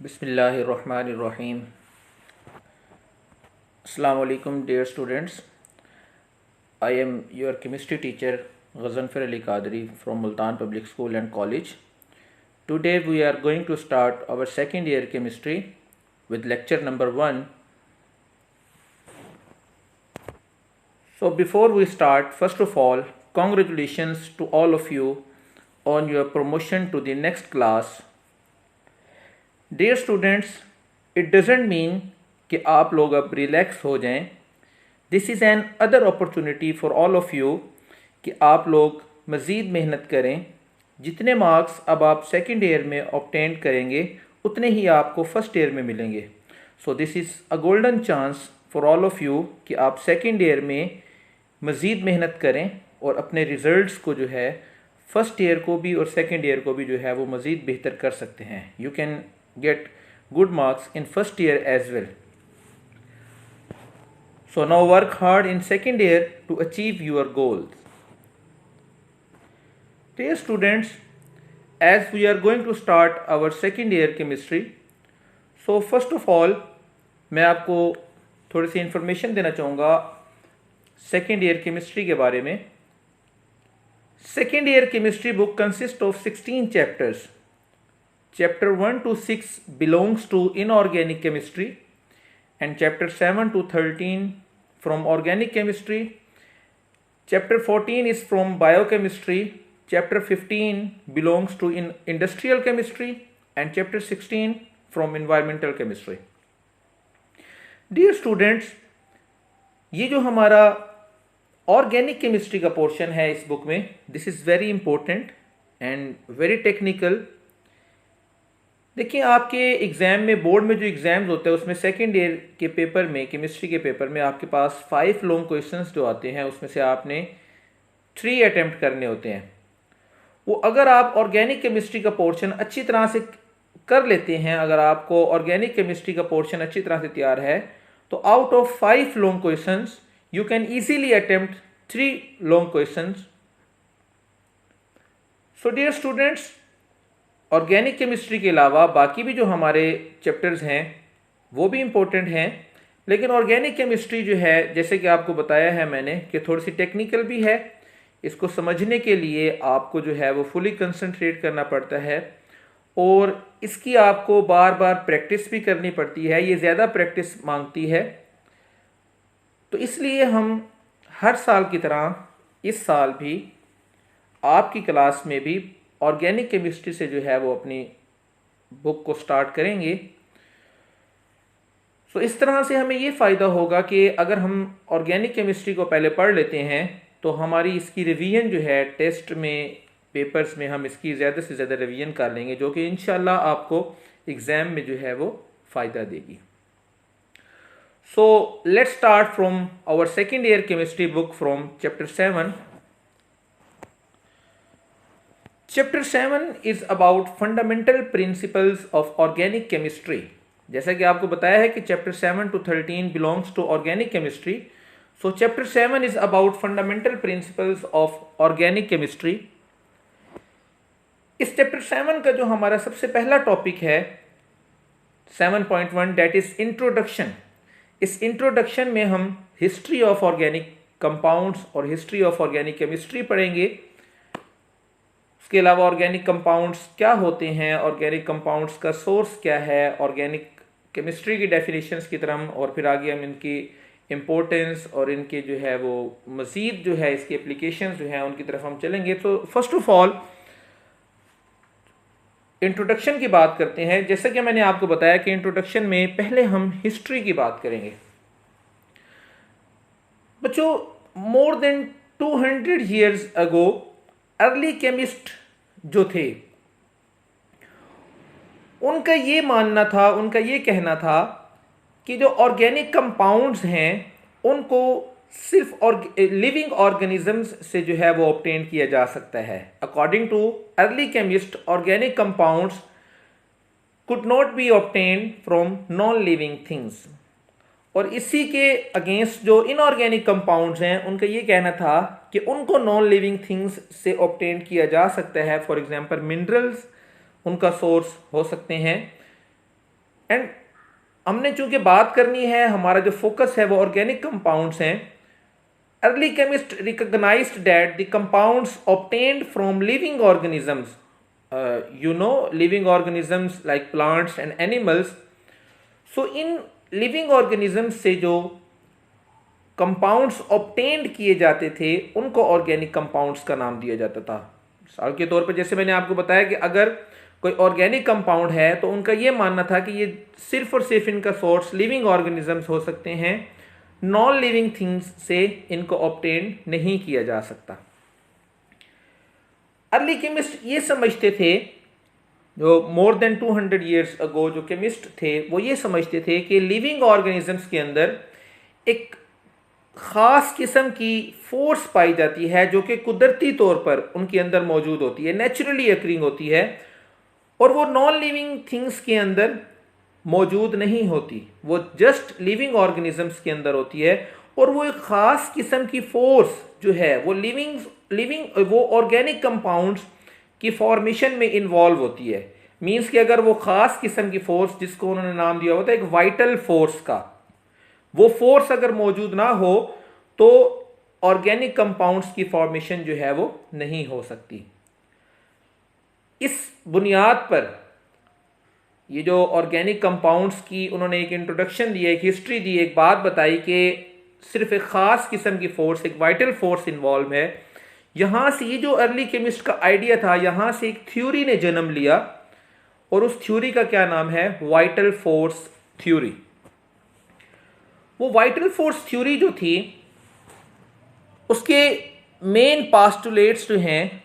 बिस्मिल्लाहिर्रहमानिर्रहीम। अस्सलाम वालेकुम dear students. I am your chemistry teacher Ghazanfar Ali Qadri from Multan Public School and College. Today we are going to start our second year chemistry with lecture number 1. So before we start, first of all, congratulations to all of you on your promotion to the next class. Dear students, it doesn't mean कि आप लोग अब relax हो जाएं. This is an other opportunity for all of you कि आप लोग मज़ीद मेहनत करें. जितने मार्क्स अब आप सेकेंड ईयर में ऑब्टेन करेंगे उतने ही आपको फर्स्ट ईयर में मिलेंगे. So this is a golden chance for all of you कि आप सेकेंड ईयर में मज़ीद मेहनत करें और अपने रिज़ल्ट्स को जो है फर्स्ट ईयर को भी और सेकेंड ईयर को भी जो है वो मज़ीद बेहतर कर सकते हैं. You can get good marks in first year as well. So now work hard in second year to achieve your goals. Dear students, as we are going to start our second year chemistry, so first of all मैं आपको थोड़ी सी information देना चाहूँगा second year chemistry के बारे में. Second year chemistry book consist of 16 chapters. Chapter 1 to 6 belongs to inorganic chemistry and chapter 7 to 13 from organic chemistry. Chapter 14 is from biochemistry. Chapter 15 belongs to industrial chemistry and chapter 16 from environmental chemistry. Dear students, ये जो हमारा organic chemistry का portion है इस book में, this is very important and very technical. देखिए आपके exam में बोर्ड में जो एग्ज़ाम्स होते हैं उसमें सेकेंड ईयर के पेपर में केमिस्ट्री के पेपर में आपके पास 5 लॉन्ग क्वेश्चंस जो आते हैं उसमें से आपने 3 अटेम्प्ट करने होते हैं. वो अगर आप ऑर्गेनिक केमिस्ट्री का पोर्शन अच्छी तरह से कर लेते हैं, अगर आपको ऑर्गेनिक केमिस्ट्री का पोर्शन अच्छी तरह से तैयार है तो out of 5 long questions you can easily attempt 3 long questions. So dear students, organic chemistry के अलावा बाकी भी जो हमारे चैप्टर्स हैं वो भी इम्पोर्टेंट हैं, लेकिन ऑर्गेनिक केमिस्ट्री जो है जैसे कि आपको बताया है मैंने कि थोड़ी सी टेक्निकल भी है. इसको समझने के लिए आपको जो है वो फुली कंसंट्रेट करना पड़ता है और इसकी आपको बार बार प्रैक्टिस भी करनी पड़ती है. ये ज़्यादा प्रैक्टिस मांगती है. तो इसलिए हम हर साल की तरह इस साल भी आपकी क्लास में भी ऑर्गेनिक केमिस्ट्री से जो है वो अपनी बुक को स्टार्ट करेंगे. सो इस तरह से हमें ये फ़ायदा होगा कि अगर हम ऑर्गेनिक केमिस्ट्री को पहले पढ़ लेते हैं तो हमारी इसकी रिवीजन जो है टेस्ट में पेपर्स में हम इसकी ज़्यादा से ज़्यादा रिवीजन कर लेंगे, जो कि इंशाल्लाह आपको एग्ज़ाम में जो है वो फ़ायदा देगी. So let's start from our second year chemistry book from chapter 7. Chapter 7 is about fundamental principles of organic chemistry. जैसा कि आपको बताया है कि chapter 7 to 13 belongs to organic chemistry. So chapter 7 is about fundamental principles of organic chemistry. इस chapter 7 का जो हमारा सबसे पहला टॉपिक है 7.1 that is introduction. इस इंट्रोडक्शन में हम हिस्ट्री ऑफ ऑर्गेनिक कंपाउंड्स और हिस्ट्री ऑफ ऑर्गेनिक केमिस्ट्री पढ़ेंगे. इसके अलावा ऑर्गेनिक कंपाउंड्स क्या होते हैं, ऑर्गेनिक कंपाउंड्स का सोर्स क्या है, ऑर्गेनिक केमिस्ट्री की डेफिनेशंस की तरफ, और फिर आगे हम इनकी इम्पोर्टेंस और इनके जो है वो मज़ीद जो है इसकी एप्लीकेशंस जो हैं उनकी तरफ हम चलेंगे. तो फर्स्ट ऑफ ऑल इंट्रोडक्शन की बात करते हैं. जैसा कि मैंने आपको बताया कि इंट्रोडक्शन में पहले हम हिस्ट्री की बात करेंगे. बच्चों, more than 200 years ago early chemist जो थे उनका ये मानना था, उनका ये कहना था कि जो ऑर्गेनिक कंपाउंड्स हैं उनको सिर्फ लिविंग ऑर्गेनिजम्स से जो है वो ऑब्टेन किया जा सकता है. According too early chemist organic compounds could not B obtain from non living things. और इसी के अगेंस्ट जो इनऑर्गेनिक कंपाउंड्स हैं उनका ये कहना था कि उनको नॉन लिविंग थिंग्स से ऑब्टेन किया जा सकता है. फॉर एग्जांपल मिनरल्स उनका सोर्स हो सकते हैं. एंड हमने चूंकि बात करनी है, हमारा जो फोकस है वो ऑर्गेनिक कंपाउंड्स हैं। Early chemist recognised that the compounds obtained from living organisms, living organisms like plants and animals. So इन लिविंग ऑर्गेनिजम्स से जो कंपाउंड्स ऑब्टेन्ड किए जाते थे उनको ऑर्गेनिक कंपाउंड्स का नाम दिया जाता था। मिसाल के तौर पर जैसे मैंने आपको बताया कि अगर कोई ऑर्गेनिक कंपाउंड है तो उनका ये मानना था कि ये सिर्फ और सिर्फ इनका सोर्स लिविंग ऑर्गेनिजम्स हो सकते हैं, नॉन लिविंग थिंग्स से इनको ऑब्टेन नहीं किया जा सकता। अर्ली केमिस्ट ये समझते थे, जो मोर देन 200 ईयर्स अगो जो केमिस्ट थे वो ये समझते थे कि लिविंग ऑर्गेनिजम्स के अंदर एक ख़ास किस्म की फोर्स पाई जाती है जो कि कुदरती तौर पर उनके अंदर मौजूद होती है, नेचुरली अक्रिंग होती है, और वो नॉन लिविंग थिंग्स के अंदर मौजूद नहीं होती, वो जस्ट लिविंग ऑर्गेनिजम्स के अंदर होती है। और वो एक ख़ास किस्म की फोर्स जो है वो वो ऑर्गेनिक कंपाउंड्स की फॉर्मेशन में इन्वॉल्व होती है। मीन्स कि अगर वो ख़ास किस्म की फोर्स जिसको उन्होंने नाम दिया होता है एक वाइटल फोर्स का, वो फोर्स अगर मौजूद ना हो तो ऑर्गेनिक कंपाउंड्स की फॉर्मेशन जो है वो नहीं हो सकती। इस बुनियाद पर ये जो ऑर्गेनिक कंपाउंड्स की उन्होंने एक इंट्रोडक्शन दी, एक हिस्ट्री दी, एक बात बताई कि सिर्फ एक ख़ास किस्म की फोर्स, एक वाइटल फोर्स इन्वॉल्व है। यहाँ से ये जो अर्ली केमिस्ट का आइडिया था, यहाँ से एक थ्योरी ने जन्म लिया और उस थ्योरी का क्या नाम है? Vital force theory. वो वाइटल फोर्स थ्योरी जो थी उसके मेन पास्टुलेट्स जो हैं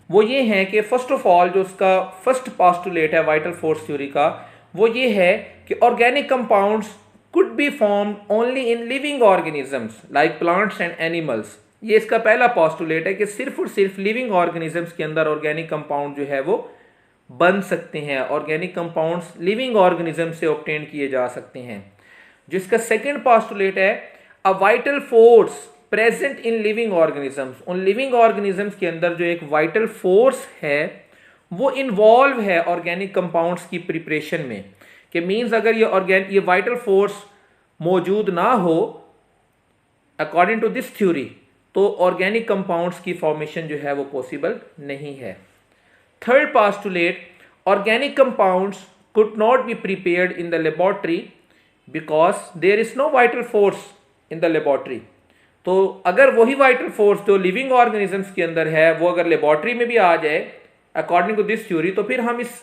वो ये हैं कि फर्स्ट ऑफ ऑल जो उसका फर्स्ट पास्टुलेट है वाइटल फोर्स थ्योरी का वो ये है कि organic compounds could be formed only in living organisms like plants and animals. ये इसका पहला पास्टुलेट है कि सिर्फ और सिर्फ लिविंग ऑर्गेनिजम्स के अंदर ऑर्गेनिक कंपाउंड जो है वो बन सकते हैं, ऑर्गेनिक कंपाउंड्स लिविंग ऑर्गेनिज्म से ऑब्टेन किए जा सकते हैं। जिसका सेकेंड पास्टुलेट है a vital force present in living organisms. उन लिविंग ऑर्गेनिजम्स के अंदर जो एक वाइटल फोर्स है वो इन्वॉल्व है ऑर्गेनिक कंपाउंड्स की प्रिपरेशन में, कि मीन्स अगर ये वाइटल फोर्स मौजूद ना हो अकॉर्डिंग टू दिस थ्योरी तो ऑर्गेनिक कंपाउंड्स की फॉर्मेशन जो है वो पॉसिबल नहीं है। Third postulate, organic compounds could not be prepared in the laboratory because there is no vital force in the laboratory. तो अगर वही वाइटल फोर्स जो लिविंग ऑर्गेनिजम्स के अंदर है वो अगर लेबोरेटरी में भी आ जाए अकॉर्डिंग टू दिस थ्योरी तो फिर हम इस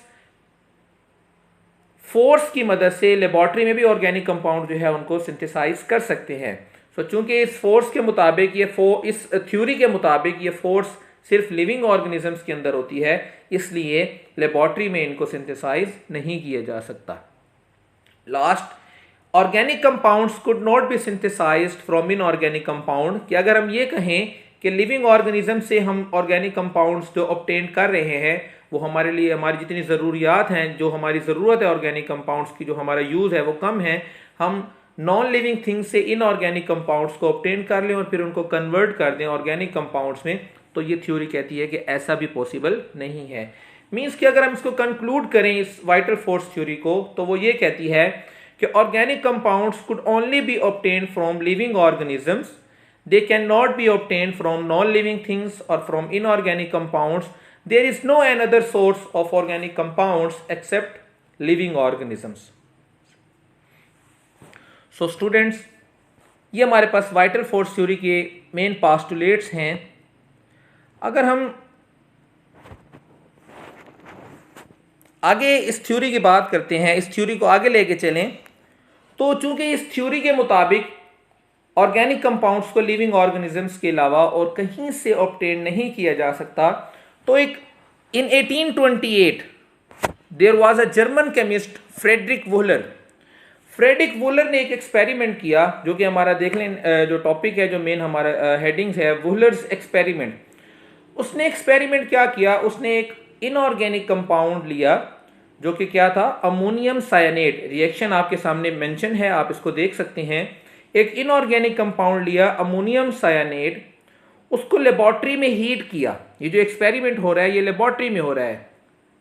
फोर्स की मदद से लेबोरेटरी में भी ऑर्गेनिक कंपाउंड जो है उनको सिंथेसाइज कर सकते हैं। सो चूंकि इस फोर्स के मुताबिक इस थ्योरी के मुताबिक ये फोर्स सिर्फ लिविंग ऑर्गेनिजम्स के अंदर होती है, इसलिए लेबोरेटरी में इनको सिंथेसाइज नहीं किया जा सकता। Last, organic compounds could not be synthesised from inorganic compound, कि अगर हम ये कहें कि लिविंग ऑर्गेनिज्म से हम ऑर्गेनिक कंपाउंड्स जो ऑब्टेन कर रहे हैं वो हमारे लिए हमारी जितनी ज़रूरियात हैं, जो हमारी ज़रूरत है ऑर्गेनिक कंपाउंड्स की, जो हमारा यूज़ है वो कम है, हम नॉन लिविंग थिंग्स से इनऑर्गेनिक कंपाउंड्स को ऑब्टेन कर लें और फिर उनको कन्वर्ट कर दें ऑर्गेनिक कंपाउंड्स में, तो ये थ्योरी कहती है कि ऐसा भी पॉसिबल नहीं है। मीन्स कि अगर हम इसको कंक्लूड करें इस वाइटल फोर्स थ्योरी को तो वो ये कहती है कि organic compounds could only B obtain from living organisms, they cannot be obtained from non-living things or from inorganic compounds. There is no another source of organic compounds except living organisms. So students, ये हमारे पास vital force theory के main postulates हैं। अगर हम आगे इस theory की बात करते हैं, इस थ्योरी को आगे लेके चलें, तो चूंकि इस थ्योरी के मुताबिक ऑर्गेनिक कंपाउंड्स को लिविंग ऑर्गेनिजम्स के अलावा और कहीं से ऑब्टेन नहीं किया जा सकता, तो एक in 1828 there was a German chemist Friedrich Wohler. Friedrich Wohler ने एक एक्सपेरिमेंट किया, जो कि हमारा देख लें जो टॉपिक है, जो मेन हमारा हेडिंग्स है, वुहलर्स एक्सपेरिमेंट। उसने एक्सपेरिमेंट क्या किया, उसने एक इनऑर्गेनिक कंपाउंड लिया जो कि क्या था, अमोनियम साइनेट। रिएक्शन आपके सामने मेंशन है, आप इसको देख सकते हैं। एक इनऑर्गेनिक कंपाउंड लिया अमोनियम साइनेट, उसको लेबोरेटरी में हीट किया। ये जो एक्सपेरिमेंट हो रहा है ये लेबोरेटरी में हो रहा है।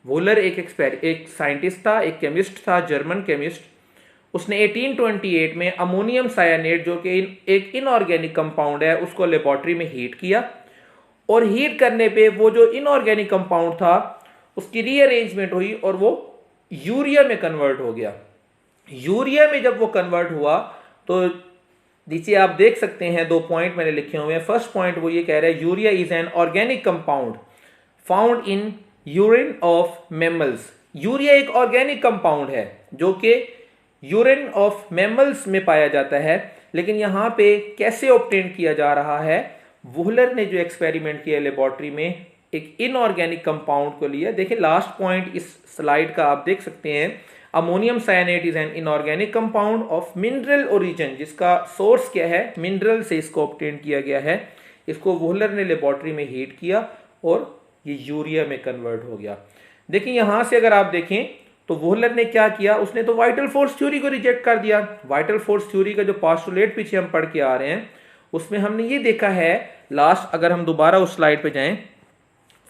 वोलर एक साइंटिस्ट था, एक केमिस्ट था, जर्मन केमिस्ट। उसने 1828 में अमोनियम सायानेट, जो कि एक इनऑर्गेनिक कंपाउंड है, उसको लेबोरेटरी में हीट किया, और हीट करने पे वो जो इनऑर्गेनिक कंपाउंड था उसकी रीअरेंजमेंट हुई और वो यूरिया में कन्वर्ट हो गया। यूरिया में जब वो कन्वर्ट हुआ तो नीचे आप देख सकते हैं 2 पॉइंट मैंने लिखे हुए हैं। फर्स्ट पॉइंट वो ये कह रहा है, urea is an organic compound found in urine of mammals. Urea एक ऑर्गेनिक कंपाउंड है जो कि यूरिन ऑफ मैमल्स में पाया जाता है। लेकिन यहां पे कैसे ऑब्टेन किया जा रहा है, वोहलर ने जो एक्सपेरिमेंट किया लेबोरेटरी में, एक इनऑर्गेनिक कंपाउंड को लिया। देखिए लास्ट पॉइंट इस स्लाइड का आप देख सकते हैं, ammonium cyanate is an inorganic compound of mineral origin, जिसका सोर्स क्या है, मिनरल से इसको ऑब्टेन किया गया है। इसको वोहलर ने लेबोरेटरी में हीट किया और ये यूरिया में कन्वर्ट हो गया। देखिए यहां से अगर आप देखें तो वोहलर ने क्या किया, उसने तो वाइटल फोर्स थ्योरी को रिजेक्ट कर दिया। वाइटल फोर्स थ्योरी का जो पोस्टुलेट पीछे हम पढ़ के आ रहे हैं उसमें हमने ये देखा है लास्ट, अगर हम दोबारा उस स्लाइड पे जाएं,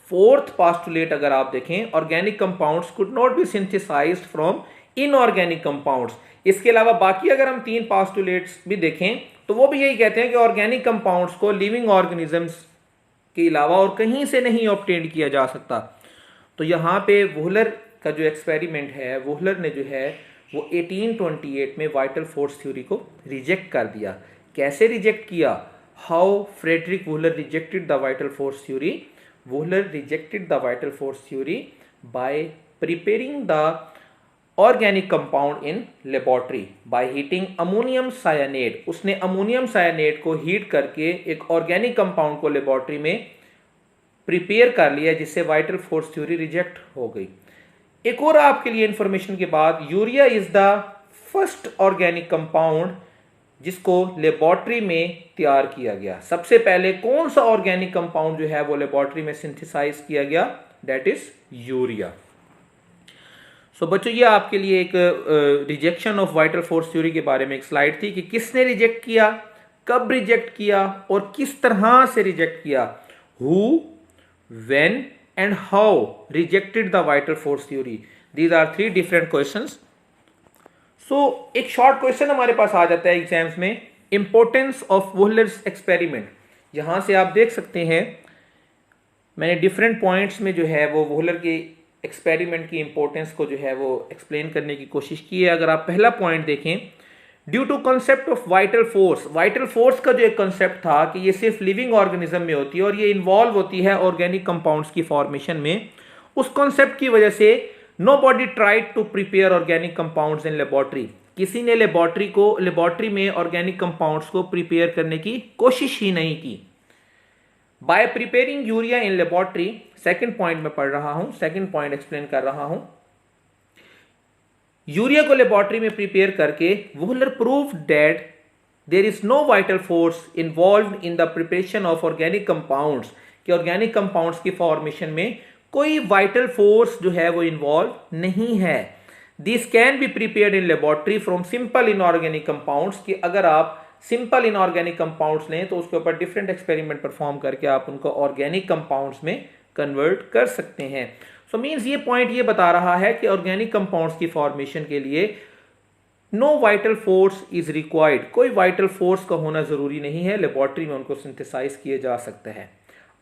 फोर्थ पोस्टुलेट अगर आप देखें, organic compounds could not be synthesised from inorganic compounds. इसके अलावा बाकी अगर हम 3 पोस्टुलेट्स भी देखें तो वो भी यही कहते हैं कि ऑर्गेनिक कंपाउंड्स को लिविंग ऑर्गेनिजम्स के अलावा और कहीं से नहीं ऑब्टेन किया जा सकता। तो यहाँ पे वोहलर का जो एक्सपेरिमेंट है, वोहलर ने जो है वो 1828 में वाइटल फोर्स थ्योरी को रिजेक्ट कर दिया। कैसे रिजेक्ट किया, how Friedrich Wohler rejected the vital force theory? Wohler rejected the vital force theory by preparing the organic compound in laboratory by heating ammonium cyanate. उसने अमोनियम सायानेट को heat करके एक organic compound को laboratory में prepare कर लिया, जिससे vital force theory reject हो गई। एक और आपके लिए इंफॉर्मेशन के बाद, urea is the first organic compound जिसको लेबोरेटरी में तैयार किया गया। सबसे पहले कौन सा ऑर्गेनिक कंपाउंड जो है वो लेबोरेटरी में सिंथेसाइज किया गया, दैट इज यूरिया। सो बच्चों ये आपके लिए एक rejection of vital force theory के बारे में एक स्लाइड थी कि किसने रिजेक्ट किया, कब रिजेक्ट किया और किस तरह से रिजेक्ट किया। Who, when and how rejected the vital force theory, these are 3 different questions. So एक शॉर्ट क्वेश्चन हमारे पास आ जाता है एग्जाम्स में, इंपॉर्टेंस ऑफ वोहलर्स एक्सपेरिमेंट। यहां से आप देख सकते हैं मैंने डिफरेंट पॉइंट्स में जो है वो वोहलर के एक्सपेरिमेंट की इंपॉर्टेंस को जो है वो एक्सप्लेन करने की कोशिश की है। अगर आप पहला पॉइंट देखें, due to concept of vital force, vital force का जो एक कॉन्सेप्ट था कि ये सिर्फ लिविंग ऑर्गेनिज्म में होती है और ये इन्वॉल्व होती है ऑर्गेनिक कंपाउंड्स की फॉर्मेशन में, उस कॉन्सेप्ट की वजह से nobody tried to prepare organic compounds in laboratory. किसी ने लेबोरेटरी में ऑर्गेनिक कंपाउंड्स को प्रिपेयर करने की कोशिश ही नहीं की। Bye preparing urea in laboratory, second point में पढ़ रहा हूं, सेकंड पॉइंट एक्सप्लेन कर रहा हूं। यूरिया को लेबोरेटरी में प्रिपेयर करके Wohler proved that there is no vital force involved in the preparation of organic compounds, कि ऑर्गेनिक कंपाउंड्स की फॉर्मेशन में कोई वाइटल फोर्स जो है वो इन्वॉल्व नहीं है। This can be prepared in laboratory from simple inorganic compounds, कि अगर आप सिंपल इनऑर्गेनिक कंपाउंड्स लें तो उसके ऊपर डिफरेंट एक्सपेरिमेंट परफॉर्म करके आप उनको ऑर्गेनिक कंपाउंड्स में कन्वर्ट कर सकते हैं। सो मींस ये पॉइंट ये बता रहा है कि ऑर्गेनिक कंपाउंड्स की फॉर्मेशन के लिए no vital force is required, कोई वाइटल फोर्स का होना जरूरी नहीं है, लेबोरेटरी में उनको सिंथेसाइज किया जा सकता है।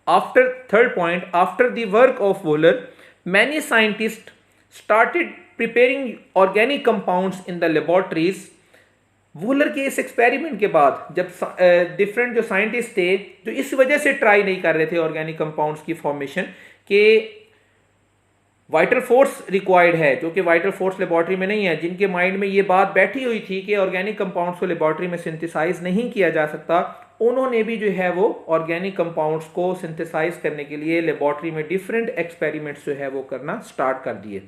After third point, after the work of Wohler many scientist started preparing organic compounds in the laboratories. Wohler के इस एक्सपेरिमेंट के बाद जब डिफरेंट जो साइंटिस्ट थे जो इस वजह से ट्राई नहीं कर रहे थे ऑर्गेनिक कंपाउंड्स की फॉर्मेशन के वाइटल फोर्स रिक्वायर्ड है, जो कि वाइटल फोर्स लेबोरेटरी में नहीं है, जिनके माइंड में ये बात बैठी हुई थी कि ऑर्गेनिक कंपाउंड्स को लेबोरेटरी में सिंथेसाइज नहीं किया जा सकता, उन्होंने भी जो है वो ऑर्गेनिक कंपाउंड्स को सिंथेसाइज करने के लिए लेबोरेटरी में डिफरेंट एक्सपेरिमेंट्स जो है वो करना स्टार्ट कर दिए।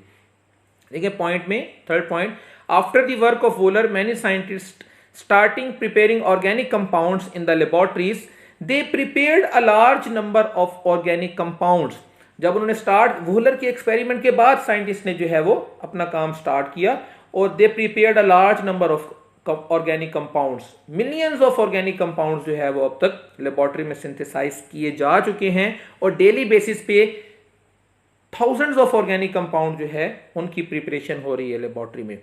देखिए पॉइंट में third point, after the work of Wohler many scientist starting preparing organic compounds in the laboratories, they prepared a large number of organic compounds. जब उन्होंने स्टार्ट, वोहलर के एक्सपेरिमेंट के बाद साइंटिस्ट ने जो है वो अपना काम स्टार्ट किया और they prepared a large number of organic compounds. Millions of organic compounds जो है वो अब तक लेबोरेटरी में सिंथेसाइज किए जा चुके हैं और डेली बेसिस पे थाउजेंड्स ऑफ ऑर्गेनिक कंपाउंड जो है उनकी प्रिपरेशन हो रही है लेबोरेटरी में।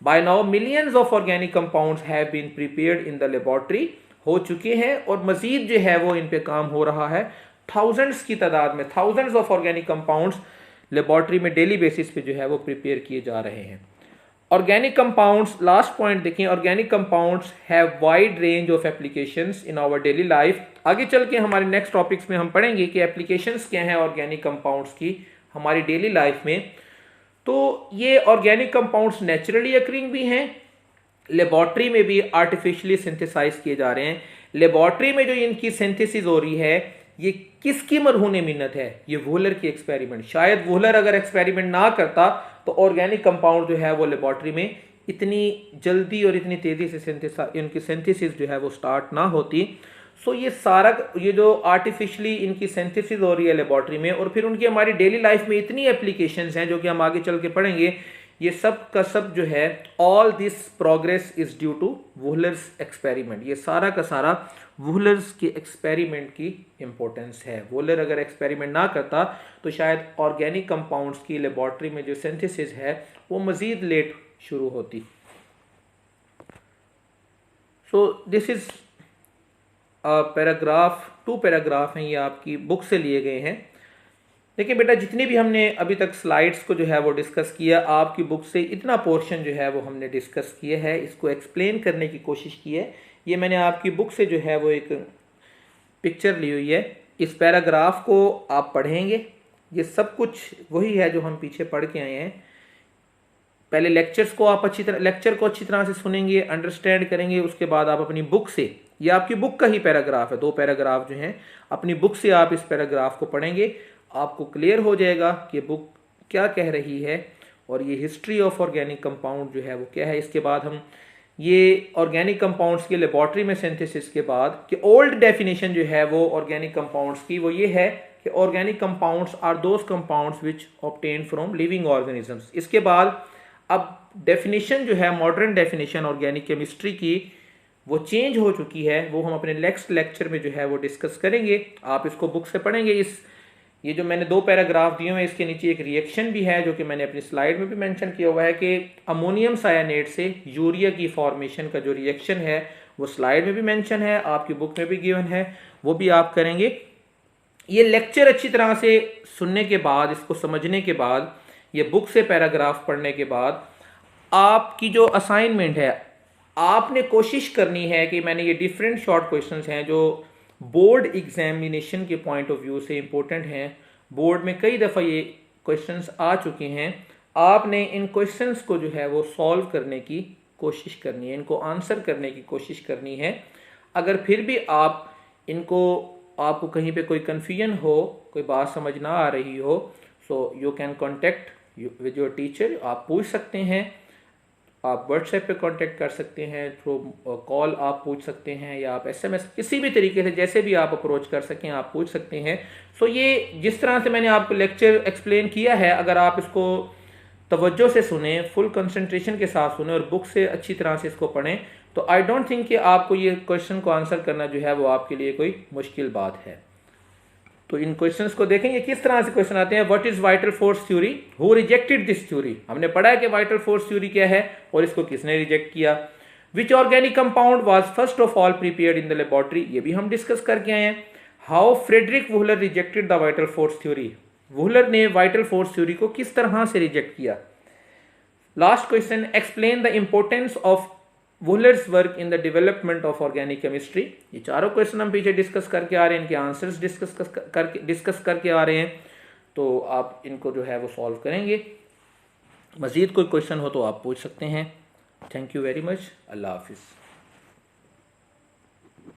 By now millions of organic compounds have been prepared in the laboratory, हो चुके हैं और मजीद जो है वो इन पे काम हो रहा है। थाउजेंड्स की तादाद में thousands of organic compounds laboratory में डेली बेसिस पे जो है वो प्रिपेयर किए जा रहे हैं। ऑर्गेनिक कंपाउंड्स, लास्ट पॉइंट देखिए, organic compounds have wide range of applications in our daily life. आगे चल के हमारे नेक्स्ट टॉपिक्स में हम पढ़ेंगे कि एप्लीकेशंस क्या हैं ऑर्गेनिक कंपाउंड्स की हमारी डेली लाइफ में। तो ये ऑर्गेनिक कंपाउंड्स नेचुरली अकरिंग भी हैं, लेबोरेटरी में भी आर्टिफिशियली सिंथेसाइज किए जा रहे हैं। लेबोरेटरी में जो इनकी सिंथेसिस हो रही है ये किसकी मरहून मिन्नत है? ये वूलर की एक्सपेरिमेंट। शायद वूलर अगर एक्सपेरिमेंट ना करता तो ऑर्गेनिक कंपाउंड जो है वो लेबोरेटरी में इतनी जल्दी और इतनी तेजी से इनकी सिंथेसिस जो है वो स्टार्ट ना होती। सो ये सारा ये जो आर्टिफिशियली इनकी सिंथेसिस हो रही है लेबोरेटरी में और फिर उनकी हमारी डेली लाइफ में इतनी एप्लीकेशंस हैं जो कि हम आगे चल के पढ़ेंगे, ये सब का सब जो है all this progress is due to Wohler's experiment. ये सारा का सारा वूलर्स के एक्सपेरिमेंट की इंपॉर्टेंस है। वूलर अगर एक्सपेरिमेंट ना करता तो शायद ऑर्गेनिक कंपाउंड्स की लेबोरेटरी में जो सिंथेसिस है वो मजीद लेट शुरू होती। So this is paragraph, 2 paragraph हैं, ये आपकी बुक से लिए गए हैं। देखिए बेटा, जितनी भी हमने अभी तक स्लाइड्स को जो है वो डिस्कस किया, आपकी बुक से इतना पोर्शन जो है वो हमने डिस्कस किया है, इसको एक्सप्लेन करने की कोशिश की है। ये मैंने आपकी बुक से जो है वो एक पिक्चर ली हुई है। इस पैराग्राफ को आप पढ़ेंगे, ये सब कुछ वही है जो हम पीछे पढ़ के आए हैं। पहले लेक्चर को अच्छी तरह से सुनेंगे, अंडरस्टैंड करेंगे, उसके बाद आप अपनी बुक से, ये आपकी बुक का ही पैराग्राफ है, 2 पैराग्राफ जो हैं, अपनी बुक से आप इस पैराग्राफ को पढ़ेंगे, आपको क्लियर हो जाएगा कि बुक क्या कह रही है और ये हिस्ट्री ऑफ ऑर्गेनिक कंपाउंड जो है वो क्या है। इसके बाद हम ये ऑर्गेनिक कंपाउंड्स के लेबोरेटरी में सिंथेसिस के बाद कि ओल्ड डेफिनेशन जो है वो ऑर्गेनिक कंपाउंड्स की वो ये है कि organic compounds are those compounds which obtain from living organisms. इसके बाद अब डेफिनेशन जो है, मॉडर्न डेफिनेशन ऑर्गेनिक केमिस्ट्री की, वो चेंज हो चुकी है, वो हम अपने नेक्स्ट लेक्चर में जो है वो डिस्कस करेंगे। आप इसको बुक से पढ़ेंगे। ये जो मैंने 2 पैराग्राफ दिए हुए हैं, इसके नीचे एक रिएक्शन भी है जो कि मैंने अपनी स्लाइड में भी मेंशन किया हुआ है कि अमोनियम सायानेट से यूरिया की फॉर्मेशन का जो रिएक्शन है वो स्लाइड में भी मेंशन है, आपकी बुक में भी गिवन है, वो भी आप करेंगे। ये लेक्चर अच्छी तरह से सुनने के बाद, इसको समझने के बाद, ये बुक से पैराग्राफ पढ़ने के बाद आपकी जो असाइनमेंट है, आपने कोशिश करनी है कि मैंने ये डिफरेंट शॉर्ट क्वेश्चंस हैं जो बोर्ड एग्जामिनेशन के पॉइंट ऑफ व्यू से इंपॉर्टेंट हैं। बोर्ड में कई दफ़ा ये क्वेश्चंस आ चुके हैं, आपने इन क्वेश्चंस को जो है वो सॉल्व करने की कोशिश करनी है, इनको आंसर करने की कोशिश करनी है। अगर फिर भी आपको कहीं पे कोई कन्फ्यूजन हो, कोई बात समझ ना आ रही हो, so you can contact with your teacher. आप पूछ सकते हैं, आप व्हाट्सएप पे कांटेक्ट कर सकते हैं, थ्रू कॉल आप पूछ सकते हैं, या आप एसएमएस, किसी भी तरीके से जैसे भी आप अप्रोच कर सकें आप पूछ सकते हैं। सो ये जिस तरह से मैंने आपको लेक्चर एक्सप्लेन किया है, अगर आप इसको तवज्जो से सुने, फुल कंसंट्रेशन के साथ सुने और बुक से अच्छी तरह से इसको पढ़ें, तो आई डोंट थिंक कि आपको ये क्वेश्चन को आंसर करना जो है वो आपके लिए कोई मुश्किल बात है। तो इन क्वेश्चंस को देखेंगे किस तरह से क्वेश्चन आते हैं। What is vital force theory, who rejected this theory, हमने पढ़ा है कि वाइटल फोर्स थ्योरी क्या है और इसको किसने रिजेक्ट किया। Which organic compound was first of all prepared in the laboratory, ये भी हम डिस्कस करके आए हैं। How Friedrich Wohler rejected the vital force theory, Wohler ने वाइटल फोर्स थ्योरी को किस तरह से रिजेक्ट किया। Last question, explain the importance of Wohler's work in the development of organic chemistry. ये चारों क्वेश्चन हम पीछे डिस्कस करके आ रहे हैं, इनके आंसर्स डिस्कस करके आ रहे हैं, तो आप इनको जो है वो सॉल्व करेंगे। मज़ीद कोई क्वेश्चन हो तो आप पूछ सकते हैं। Thank you very much. अल्लाह हाफिज़।